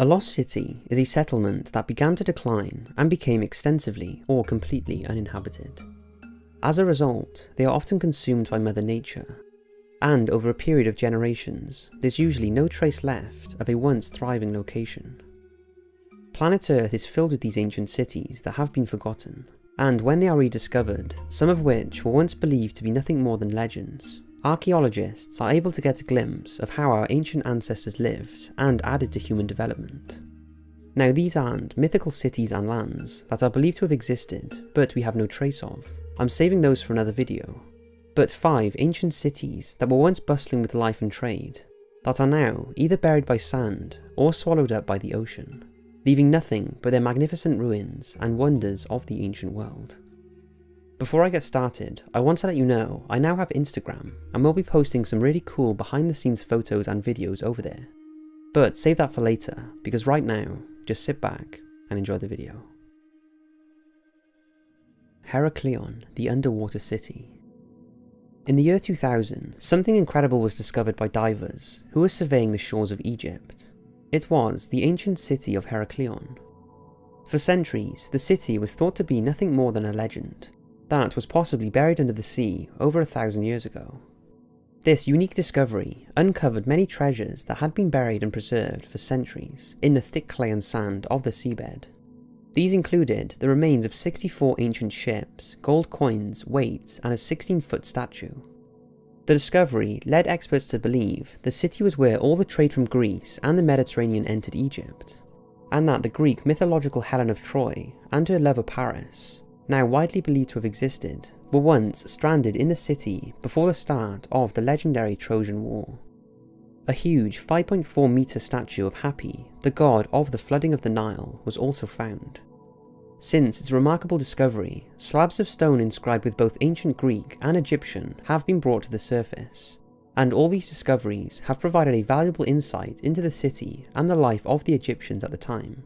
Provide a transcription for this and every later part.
A lost city is a settlement that began to decline and became extensively or completely uninhabited. As a result, they are often consumed by Mother Nature, and over a period of generations, there's usually no trace left of a once thriving location. Planet Earth is filled with these ancient cities that have been forgotten, and when they are rediscovered, some of which were once believed to be nothing more than legends, archaeologists are able to get a glimpse of how our ancient ancestors lived and added to human development. Now, these aren't mythical cities and lands that are believed to have existed, but we have no trace of. I'm saving those for another video. But 5 ancient cities that were once bustling with life and trade, that are now either buried by sand or swallowed up by the ocean, leaving nothing but their magnificent ruins and wonders of the ancient world. Before I get started, I want to let you know I now have Instagram and will be posting some really cool behind the scenes photos and videos over there. But save that for later, because right now, just sit back and enjoy the video. Heraklion, the underwater city. In the year 2000, something incredible was discovered by divers who were surveying the shores of Egypt. It was the ancient city of Heraklion. For centuries, the city was thought to be nothing more than a legend that was possibly buried under the sea over 1,000 years ago. This unique discovery uncovered many treasures that had been buried and preserved for centuries in the thick clay and sand of the seabed. These included the remains of 64 ancient ships, gold coins, weights, and a 16-foot statue. The discovery led experts to believe the city was where all the trade from Greece and the Mediterranean entered Egypt, and that the Greek mythological Helen of Troy and her lover Paris, now widely believed to have existed, were once stranded in the city before the start of the legendary Trojan War. A huge 5.4 meter statue of Hapi, the god of the flooding of the Nile, was also found. Since its remarkable discovery, slabs of stone inscribed with both ancient Greek and Egyptian have been brought to the surface, and all these discoveries have provided a valuable insight into the city and the life of the Egyptians at the time.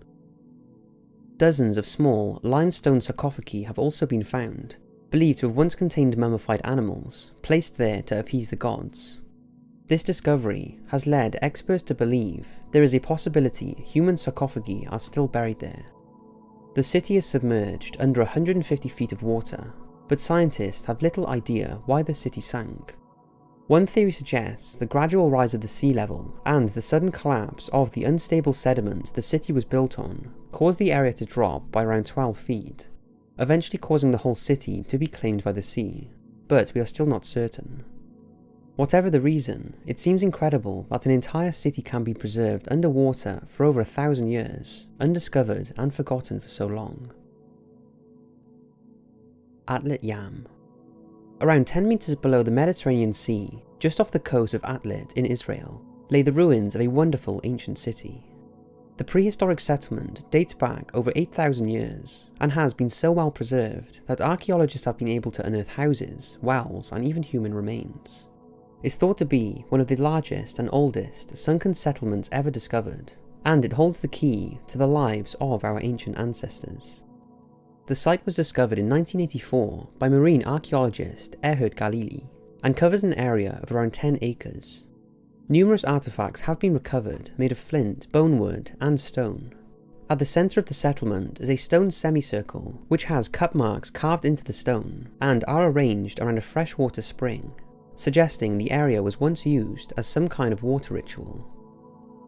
Dozens of small, limestone sarcophagi have also been found, believed to have once contained mummified animals, placed there to appease the gods. This discovery has led experts to believe there is a possibility human sarcophagi are still buried there. The city is submerged under 150 feet of water, but scientists have little idea why the city sank. One theory suggests the gradual rise of the sea level and the sudden collapse of the unstable sediment the city was built on caused the area to drop by around 12 feet, eventually causing the whole city to be claimed by the sea, but we are still not certain. Whatever the reason, it seems incredible that an entire city can be preserved underwater for over 1,000 years, undiscovered and forgotten for so long. Atlit Yam. Around 10 meters below the Mediterranean Sea, just off the coast of Atlit in Israel, lay the ruins of a wonderful ancient city. The prehistoric settlement dates back over 8,000 years and has been so well preserved that archaeologists have been able to unearth houses, wells, and even human remains. It's thought to be one of the largest and oldest sunken settlements ever discovered, and it holds the key to the lives of our ancient ancestors. The site was discovered in 1984 by marine archaeologist Ehud Galili and covers an area of around 10 acres. Numerous artifacts have been recovered made of flint, bonewood, and stone. At the centre of the settlement is a stone semicircle which has cup marks carved into the stone and are arranged around a freshwater spring, suggesting the area was once used as some kind of water ritual.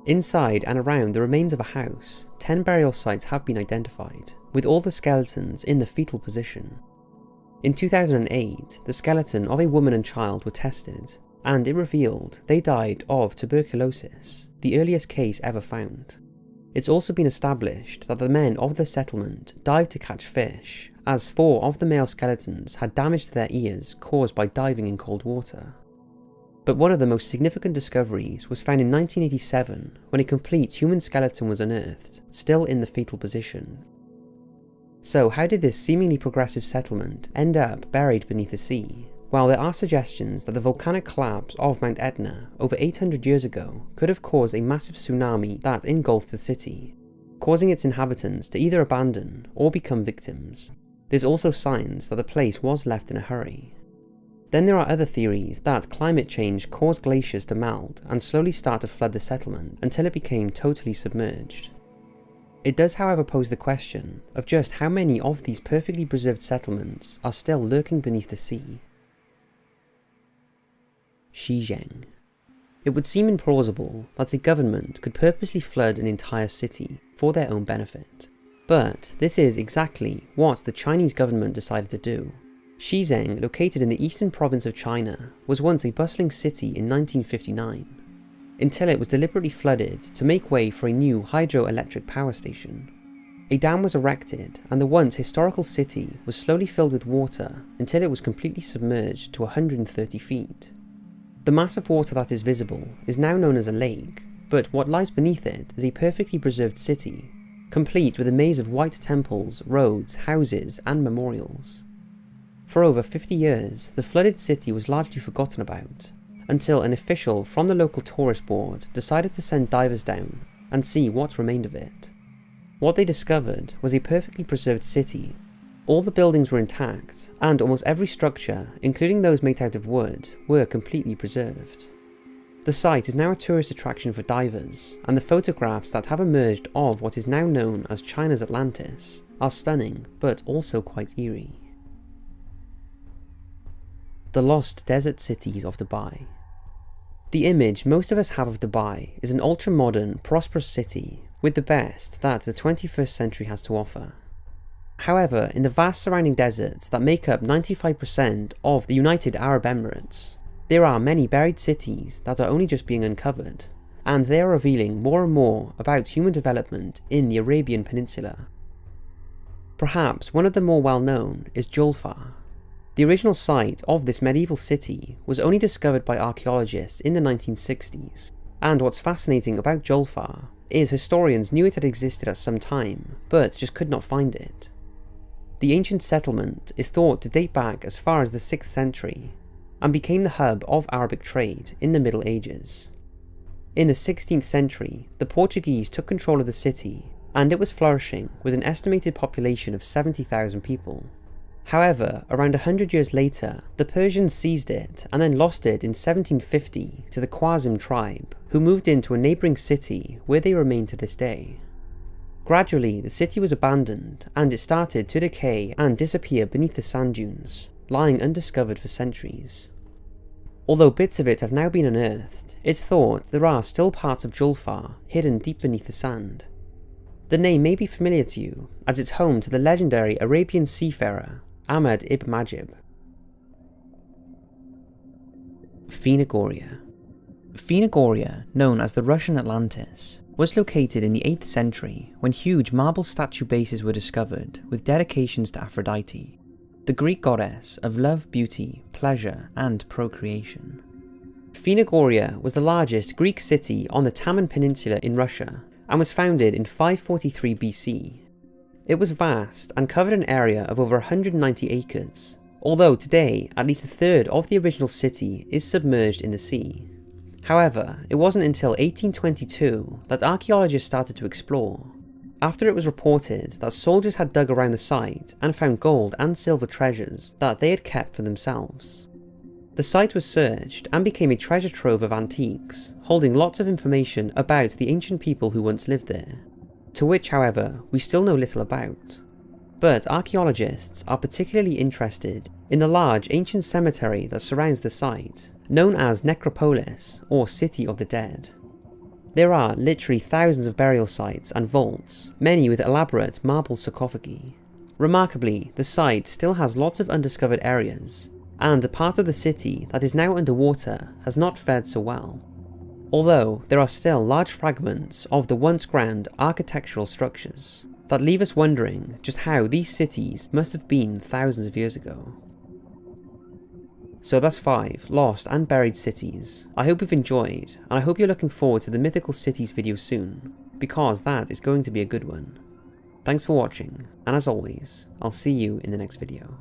Inside and around the remains of a house, 10 burial sites have been identified, with all the skeletons in the fetal position. In 2008, the skeleton of a woman and child were tested, and it revealed they died of tuberculosis, the earliest case ever found. It's also been established that the men of the settlement dived to catch fish, as 4 of the male skeletons had damage to their ears caused by diving in cold water. But one of the most significant discoveries was found in 1987 when a complete human skeleton was unearthed, still in the fetal position. So how did this seemingly progressive settlement end up buried beneath the sea? Well, there are suggestions that the volcanic collapse of Mount Etna over 800 years ago could have caused a massive tsunami that engulfed the city, causing its inhabitants to either abandon or become victims. There's also signs that the place was left in a hurry. Then there are other theories that climate change caused glaciers to melt and slowly start to flood the settlement until it became totally submerged. It does however pose the question of just how many of these perfectly preserved settlements are still lurking beneath the sea. Shizheng. It would seem implausible that a government could purposely flood an entire city for their own benefit. But this is exactly what the Chinese government decided to do. Shizheng, located in the eastern province of China, was once a bustling city in 1959, until it was deliberately flooded to make way for a new hydroelectric power station. A dam was erected, and the once historical city was slowly filled with water until it was completely submerged to 130 feet. The mass of water that is visible is now known as a lake, but what lies beneath it is a perfectly preserved city, complete with a maze of white temples, roads, houses, and memorials. For over 50 years, the flooded city was largely forgotten about, until an official from the local tourist board decided to send divers down and see what remained of it. What they discovered was a perfectly preserved city. All the buildings were intact, and almost every structure, including those made out of wood, were completely preserved. The site is now a tourist attraction for divers, and the photographs that have emerged of what is now known as China's Atlantis are stunning, but also quite eerie. The lost desert cities of Dubai. The image most of us have of Dubai is an ultra-modern, prosperous city with the best that the 21st century has to offer. However, in the vast surrounding deserts that make up 95% of the United Arab Emirates, there are many buried cities that are only just being uncovered, and they are revealing more and more about human development in the Arabian Peninsula. Perhaps one of the more well-known is Julfa. The original site of this medieval city was only discovered by archaeologists in the 1960s, and what's fascinating about Julfa is historians knew it had existed at some time, but just could not find it. The ancient settlement is thought to date back as far as the 6th century, and became the hub of Arabic trade in the Middle Ages. In the 16th century, the Portuguese took control of the city, and it was flourishing with an estimated population of 70,000 people. However, around 100 years later, the Persians seized it and then lost it in 1750 to the Khwarizm tribe, who moved into a neighbouring city where they remain to this day. Gradually, the city was abandoned, and it started to decay and disappear beneath the sand dunes, lying undiscovered for centuries. Although bits of it have now been unearthed, it's thought there are still parts of Julfa hidden deep beneath the sand. The name may be familiar to you, as it's home to the legendary Arabian seafarer Ahmad ibn Majid. Phinagoria. Phinagoria, known as the Russian Atlantis, was located in the 8th century when huge marble statue bases were discovered with dedications to Aphrodite, the Greek goddess of love, beauty, pleasure, and procreation. Phinagoria was the largest Greek city on the Taman Peninsula in Russia and was founded in 543 BC. It was vast and covered an area of over 190 acres, although today at least a third of the original city is submerged in the sea. However, it wasn't until 1822 that archaeologists started to explore, after it was reported that soldiers had dug around the site and found gold and silver treasures that they had kept for themselves. The site was searched and became a treasure trove of antiques, holding lots of information about the ancient people who once lived there, to which, however, we still know little about. But archaeologists are particularly interested in the large ancient cemetery that surrounds the site, known as Necropolis, or City of the Dead. There are literally thousands of burial sites and vaults, many with elaborate marble sarcophagi. Remarkably, the site still has lots of undiscovered areas, and a part of the city that is now underwater has not fared so well, although there are still large fragments of the once grand architectural structures that leave us wondering just how these cities must have been thousands of years ago. So that's 5 lost and buried cities. I hope you've enjoyed, and I hope you're looking forward to the Mythical Cities video soon, because that is going to be a good one. Thanks for watching, and as always, I'll see you in the next video.